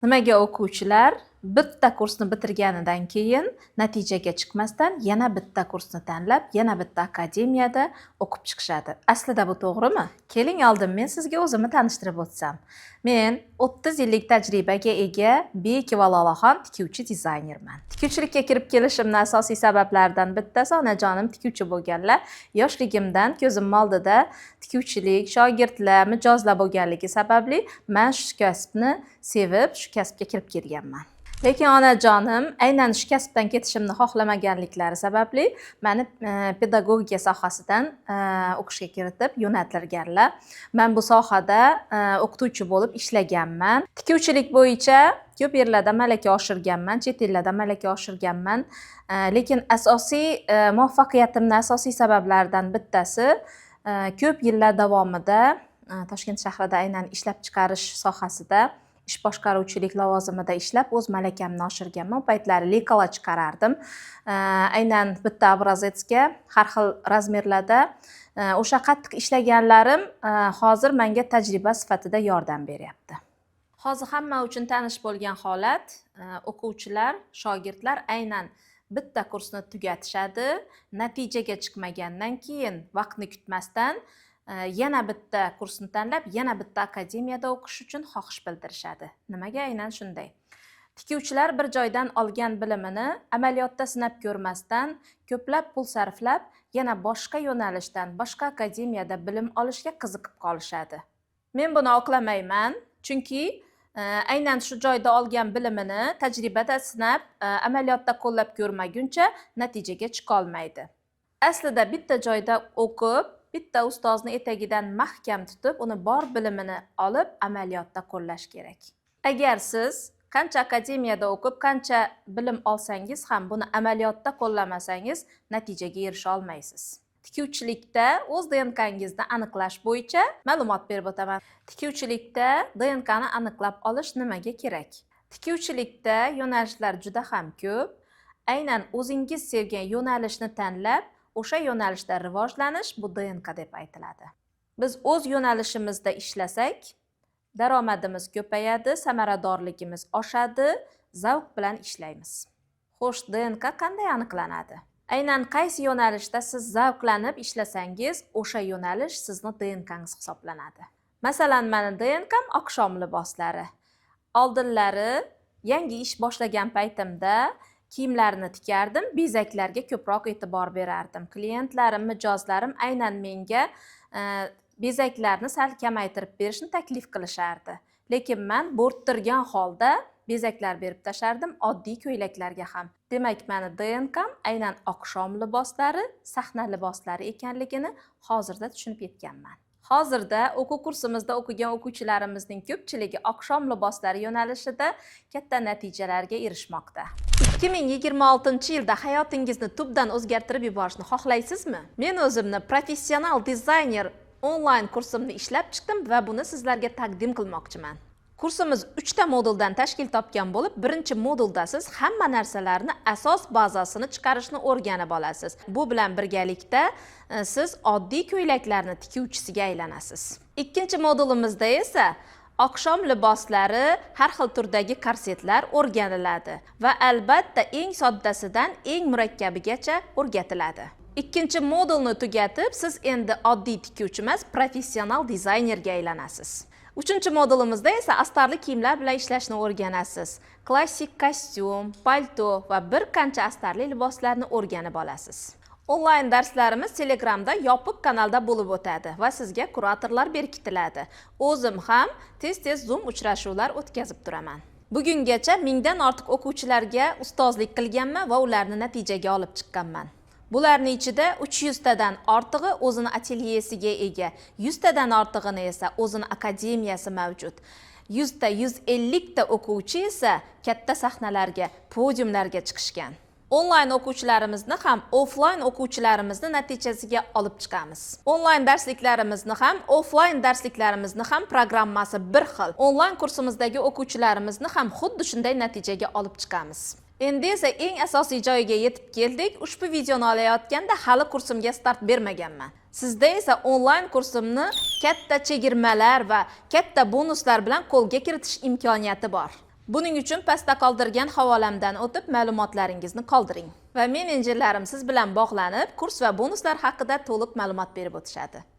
Nimaga o'quvchilar bitta kursni bitirganidan keyin natijaga chiqmasdan yana bitta kursni tanlab, yana bitta akademiyada o'qib chiqishadi? Aslida bu to'g'rimi? Keling oldin men sizga o'zimni tanishtirib o'tsam. Men 30 yillik tajribaga ega Bek va Lolaxon tikuvchi dizaynerman. Tikuvchilikka kirib kelishimning asosiy sabablaridan bittasi onajonim tikuvchi bo'lganlar. Yoshligimdan ko'zim oldida tikuvchilik, shogirdlar, mijozlar bo'lganligi sababli men shu kasbni sevib, shu kasbga kirib kelganman. Lekin onajonim aynan shu kasbdan ketishimni xohlamaganliklari sababli meni pedagogika sohasidan o'qishga kiritib yo'naltirganlar. Men bu sohada o'qituvchi bo'lib ishlaganman. Tikuvchilik bo'yicha ko'p yerlarda malaka oshirganman, chet ellarda malaka oshirganman. Lekin asosiy muvaffaqiyatimning asosiy sabablaridan bittasi ko'p yillar davomida Toshkent shahrida aynan ishlab chiqarish sohasida ish boshqaruvchilik lavozimida ishlab o'z malakamni oshirganman. U paytlari lekala chiqarardim. Aynan bitta obrazetsga har xil razmerlarda o'sha qattiq ishlaganlarim hozir menga tajriba sifatida yordam beryapti. Hozir hamma uchun tanish bo'lgan holat, o'quvchilar, shogirdlar aynan bitta kursni tugatishadi, natijaga chiqmagandan keyin vaqtni kutmasdan yana bitta kursni tanlab, yana bitta akademiyada o'qish uchun xohish bildirishadi. Nimaga aynan shunday? Tikuvchilar bir joydan olgan bilimini amaliyotda sinab ko'rmasdan, ko'plab pul sarflab, yana boshqa yo'nalishdan, boshqa akademiyada bilim olishga qiziqib qolishadi. Men buni oqlamayman, chunki aynan shu joyda olgan bilimini tajribada sinab, amaliyotda qo'llab ko'rmaguncha natijaga chiqa olmaydi. Aslida bitta joyda o'qib, bitta ustozni etagidan mahkam tutib, uni bor bilimini olib, amaliyotda qo'llash kerak. Agar siz qancha akademiyada o'qib, qancha bilim olsangiz ham buni amaliyotda qo'llamasangiz, natijaga erisha olmaysiz. Tikuvchilikda o'z DNK'ngizni aniqlash bo'yicha ma'lumot berib o'taman. Tikuvchilikda DNKni aniqlab olish nimaga kerak? Tikuvchilikda yo'nalishlar juda ham ko'p. Aynan o'zingiz sevgan yo'nalishni tanlab, o'sha yo'nalishda rivojlanish bu DNK deb aytiladi. Biz o'z yo'nalishimizda ishlasak, daromadimiz ko'payadi, samaradorligimiz oshadi, zavq bilan ishlaymiz. Xo'sh, DNK qanday aniqlanadi? Aynan qaysi yo'nalishda siz zavqlanib ishlasangiz, o'sha yo'nalish sizni DNKngiz hisoblanadi. Masalan, meni DNKm oqshom liboslari. Oldinlari yangi ish boshlagan paytimda kiyimlarni tikardim, bezaklarga ko'proq e'tibor berardim. Klientlarim, mijozlarim aynan menga bezaklarni sal kamaytirib berishni taklif qilishardi. Lekin men bo'rttirgan holda bezaklar berib tashardim, oddiy ko'ylaklarga ham. Demak, meni DNKm aynan oqshom liboslari, sahna liboslari ekanligini hozirda tushunib yetganman. Hozirda o'quv kursimizda o'qigan o'quvchilarimizning ko'pchiligi oqshom liboslari yo'nalishida katta natijalarga erishmoqda. 2026-yilda hayotingizni tubdan o'zgartirib yuborishni xohlaysizmi? Men o'zimni professional dizayner onlayn kursimni ishlab chiqdim va buni sizlarga taqdim qilmoqchiman. Kursimiz 3 ta moduldan tashkil topgan bo'lib, birinchi modulda siz hamma narsalarni asos bazasini chiqarishni o'rganib olasiz. Bu bilan birgalikda siz oddiy ko'ylaklarni tikuvchisiga aylanasiz. Ikkinchi modulimizda esa oqshom liboslari, har xil turdagi korsetlar o'rganiladi va albatta eng soddasidan eng murakkabigacha o'rgatiladi. Ikkinchi modulni tugatib, siz endi oddiy tikuvchi emas, professional dizaynerga aylanasiz. Uchinchi modulimizda esa astarli kiyimlar bilan ishlashni o'rganasiz. Klassik kostyum, palto va bir qancha astarli liboslarni o'rganib olasiz. Onlayn darslarimiz Telegramda yopiq kanalda bo'lib o'tadi va sizga kuratorlar berkitiladi. O'zim ham tez-tez Zoom uchrashuvlar o'tkazib turaman. Bugungacha 1000 dan ortiq o'quvchilarga ustozlik qilganman va ularni natijaga olib chiqqanman. Bularning ichida 300 tadan ortig'i o'zini atelyesiga ega, 100 tadan ortig'ini esa o'zini akademiyasi mavjud. 100 ta, 150 ta o'quvchi esa katta sahnalarga, podiumlarga chiqishgan. Onlayn o'quvchilarimizni ham offlayn o'quvchilarimizni natijasiga olib chiqamiz. Onlayn darsliklarimizni ham, offlayn darsliklarimizni ham programmasi bir xil. Onlayn kursimizdagi o'quvchilarimizni ham xuddi shunday natijaga olib chiqamiz. Endi esa eng asosiy joyiga yetib keldik. Ushbu videoni olayotganda hali kursimga start bermaganman. Sizda esa onlayn kursimni katta chegirmalar va katta bonuslar bilan qo'lga kiritish imkoniyati bor. Buning uchun pastda qoldirgan havolamdan o'tib ma'lumotlaringizni qoldiring. Va menejerlarim siz bilan bog'lanib, kurs va bonuslar haqida to'liq ma'lumot berib o'tishadi.